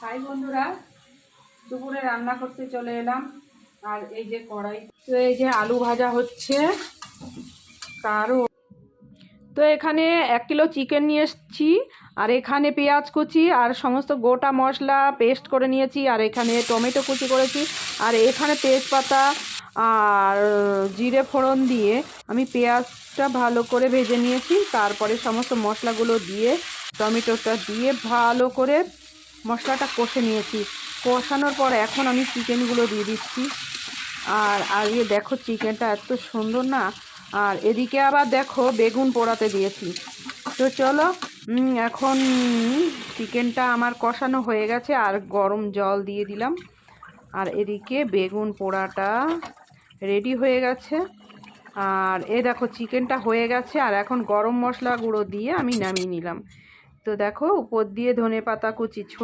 High বন্ধুরা, দুপুরে রান্না করতে চলে এলাম। আর এই যে কড়াই, তো এই যে আলু ভাজা হচ্ছে। তো এখানে 1 কিলো চিকেন নিয়ে এসেছি, আর এখানে পেঁয়াজ কুচি আর সমস্ত গোটা মশলা পেস্ট করে নিয়েছি, আর এখানে টমেটো কুচি করেছি, আর এখানে তেজপাতা আর জিরে ফোড়ন দিয়ে আমি পেঁয়াজটা ভালো করে ভেজে নিয়েছি। তারপরে সমস্ত মশলাগুলো দিয়ে টমেটোটা দিয়ে ভালো করে মশলাটা কষে নিয়েছি। কষানোর পর এখন আমি চিকেনগুলো দিয়ে দিচ্ছি। আর আগে দেখো চিকেনটা এত সুন্দর না। আর এদিকে আবার দেখো বেগুন পোড়াতে দিয়েছি। তো চলো, এখন চিকেনটা আমার কষানো হয়ে গেছে, আর গরম জল দিয়ে দিলাম। আর এদিকে বেগুন পোড়াটা রেডি হয়ে গেছে। আর এ দেখো চিকেনটা হয়ে গেছে, আর এখন গরম মশলা গুঁড়ো দিয়ে আমি নামিয়ে নিলাম। তো দেখো উপর দিয়ে ধনেপাতা কুচি ছড়িয়ে